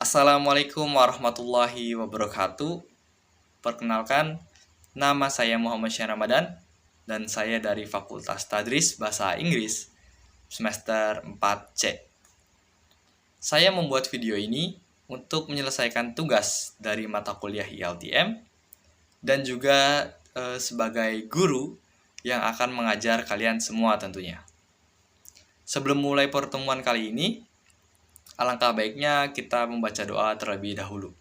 Assalamualaikum warahmatullahi wabarakatuh. Perkenalkan, nama saya Muhammad Syah Ramadan dan saya dari Fakultas Tadris Bahasa Inggris semester 4C. Saya membuat video ini untuk menyelesaikan tugas dari mata kuliah ILTM dan juga sebagai guru yang akan mengajar kalian semua tentunya. Sebelum mulai pertemuan kali ini, alangkah baiknya kita membaca doa terlebih dahulu.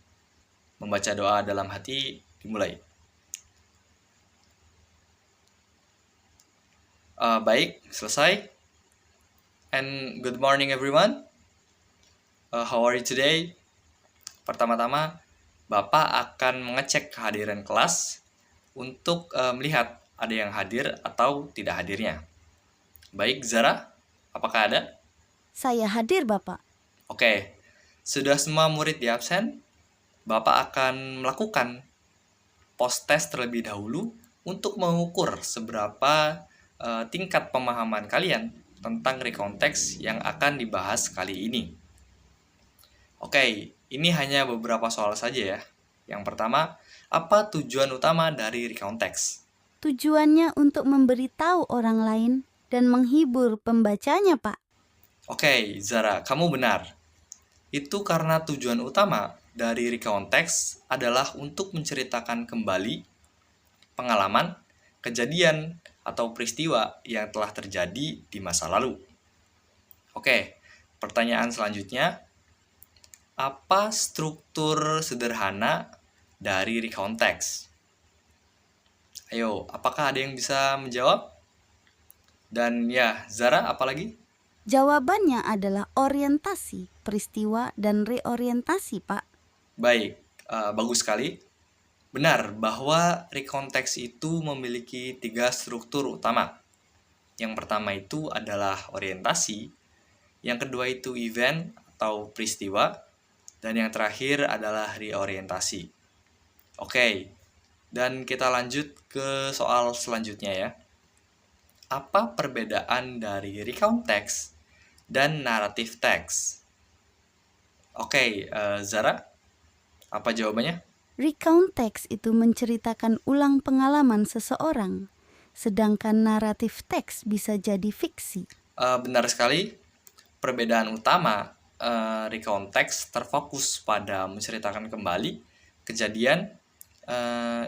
Membaca doa dalam hati dimulai. Baik, selesai. And good morning everyone. How are you today? Pertama-tama, Bapak akan mengecek kehadiran kelas untuk melihat ada yang hadir atau tidak hadirnya. Baik, Zara, apakah ada? Saya hadir, Bapak. Oke, sudah semua murid di absen? Bapak akan melakukan post-test terlebih dahulu untuk mengukur seberapa tingkat pemahaman kalian tentang rekonteks yang akan dibahas kali ini. Oke, ini hanya beberapa soal saja ya. Yang pertama, apa tujuan utama dari rekonteks? Tujuannya untuk memberitahu orang lain dan menghibur pembacanya, Pak. Oke, Zara, kamu benar. Itu karena tujuan utama dari rekonteks adalah untuk menceritakan kembali pengalaman, kejadian, atau peristiwa yang telah terjadi di masa lalu. Oke, pertanyaan selanjutnya, apa struktur sederhana dari rekonteks? Ayo, apakah ada yang bisa menjawab? Dan ya, Zara, apa lagi? Jawabannya adalah orientasi, peristiwa, dan reorientasi, Pak. Baik, bagus sekali. Benar bahwa rekonteks itu memiliki 3 struktur utama. Yang pertama itu adalah orientasi, yang kedua itu event atau peristiwa, dan yang terakhir adalah reorientasi. Oke, dan kita lanjut ke soal selanjutnya ya. Apa perbedaan dari recount text dan narrative text? Oke, Zara, apa jawabannya? Recount text itu menceritakan ulang pengalaman seseorang, sedangkan naratif teks bisa jadi fiksi. Benar sekali. Perbedaan utama recount text terfokus pada menceritakan kembali kejadian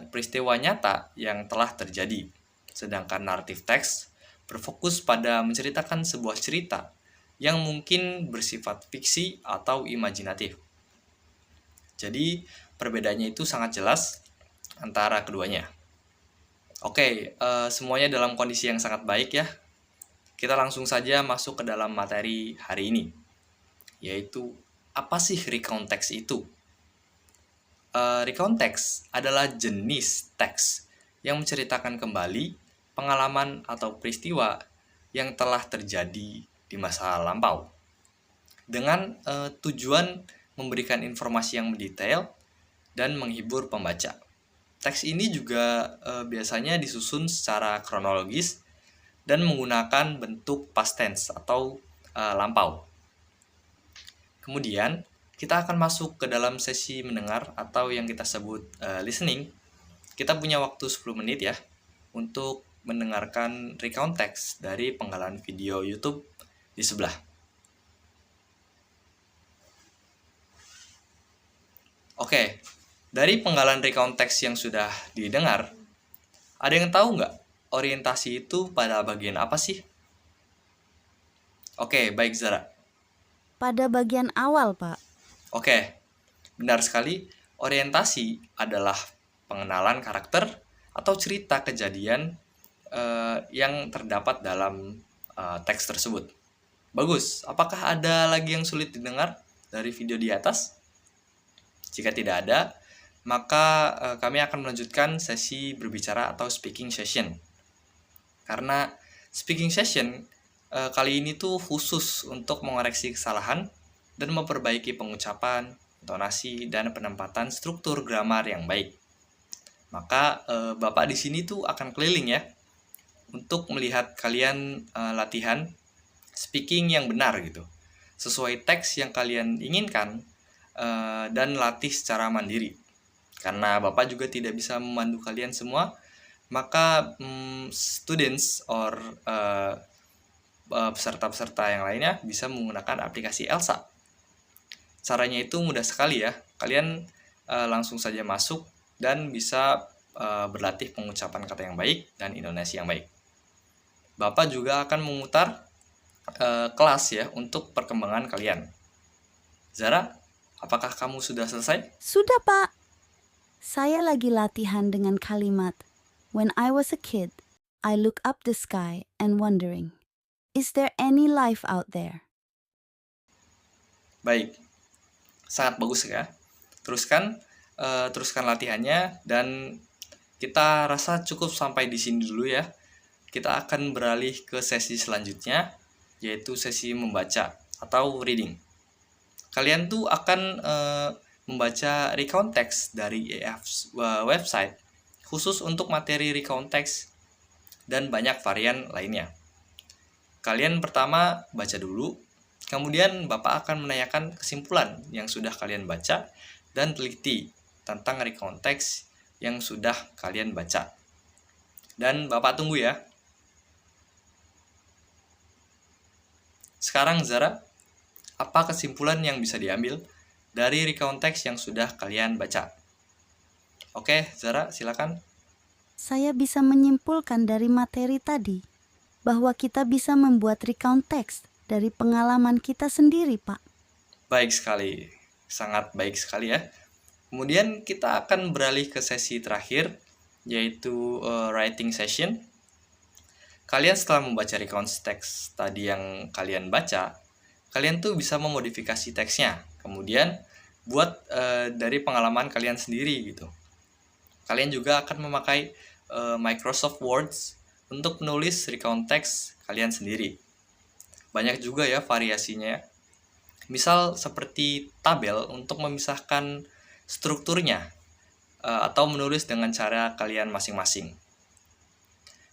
peristiwa nyata yang telah terjadi. Sedangkan narrative text berfokus pada menceritakan sebuah cerita yang mungkin bersifat fiksi atau imajinatif. Jadi perbedaannya itu sangat jelas antara keduanya. Oke, semuanya dalam kondisi yang sangat baik ya. Kita langsung saja masuk ke dalam materi hari ini, yaitu apa sih recount text itu? Recount text adalah jenis teks yang menceritakan kembali pengalaman atau peristiwa yang telah terjadi di masa lampau dengan tujuan memberikan informasi yang mendetail dan menghibur pembaca. Teks ini juga biasanya disusun secara kronologis dan menggunakan bentuk past tense atau lampau. Kemudian, kita akan masuk ke dalam sesi mendengar atau yang kita sebut listening. Kita punya waktu 10 menit ya untuk mendengarkan recount text dari penggalan video YouTube di sebelah. Oke, dari penggalan recount text yang sudah didengar, ada yang tahu nggak orientasi itu pada bagian apa sih? Oke, baik Zara. Pada bagian awal, Pak. Oke, benar sekali. Orientasi adalah pengenalan karakter atau cerita kejadian yang terdapat dalam teks tersebut. Bagus, apakah ada lagi yang sulit didengar dari video di atas? Jika tidak ada, maka kami akan melanjutkan sesi berbicara atau speaking session. Karena speaking session kali ini tuh khusus untuk mengoreksi kesalahan dan memperbaiki pengucapan, intonasi, dan penempatan struktur gramar yang baik. Maka Bapak di sini tuh akan keliling ya untuk melihat kalian latihan speaking yang benar gitu. Sesuai teks yang kalian inginkan dan latih secara mandiri. Karena Bapak juga tidak bisa memandu kalian semua, maka students or peserta-peserta yang lainnya bisa menggunakan aplikasi Elsa. Caranya itu mudah sekali ya. Kalian langsung saja masuk dan bisa berlatih pengucapan kata yang baik dan intonasi yang baik. Bapak juga akan memutar kelas ya untuk perkembangan kalian. Zara, apakah kamu sudah selesai? Sudah, Pak. Saya lagi latihan dengan kalimat, "When I was a kid, I look up the sky and wondering, is there any life out there?" Baik, sangat bagus ya. Teruskan latihannya dan kita rasa cukup sampai di sini dulu ya. Kita akan beralih ke sesi selanjutnya, yaitu sesi membaca atau reading. Kalian tuh akan membaca recount text dari EF website khusus untuk materi recount text dan banyak varian lainnya. Kalian pertama baca dulu, kemudian Bapak akan menanyakan kesimpulan yang sudah kalian baca dan teliti tentang recount text yang sudah kalian baca. Dan Bapak tunggu ya. Sekarang Zara, apa kesimpulan yang bisa diambil dari recount text yang sudah kalian baca? Oke, Zara, silakan. Saya bisa menyimpulkan dari materi tadi bahwa kita bisa membuat recount text dari pengalaman kita sendiri, Pak. Baik sekali, sangat baik sekali ya. Kemudian kita akan beralih ke sesi terakhir, yaitu writing session. Kalian setelah membaca recount text tadi yang kalian baca, kalian tuh bisa memodifikasi teksnya. Kemudian buat dari pengalaman kalian sendiri gitu. Kalian juga akan memakai Microsoft Words untuk menulis recount text kalian sendiri. Banyak juga ya variasinya. Misal seperti tabel untuk memisahkan strukturnya atau menulis dengan cara kalian masing-masing.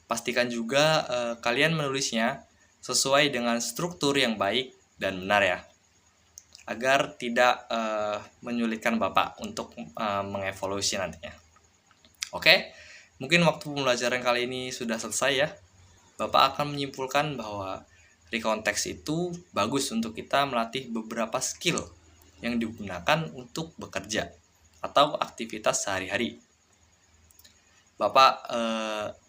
Pastikan juga kalian menulisnya sesuai dengan struktur yang baik dan benar ya, agar tidak menyulitkan Bapak untuk mengevaluasi nantinya. Oke, mungkin waktu pembelajaran kali ini sudah selesai ya. Bapak akan menyimpulkan bahwa recount text itu bagus untuk kita melatih beberapa skill yang digunakan untuk bekerja atau aktivitas sehari-hari. Bapak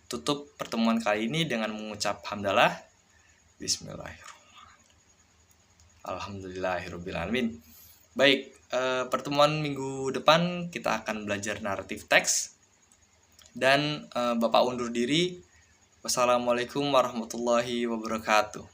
tutup pertemuan kali ini dengan mengucap hamdalah. Bismillahirrahmanirrahim. Alhamdulillahirrabbilalamin. Baik, pertemuan minggu depan kita akan belajar naratif teks. Dan Bapak undur diri. Wassalamualaikum warahmatullahi wabarakatuh.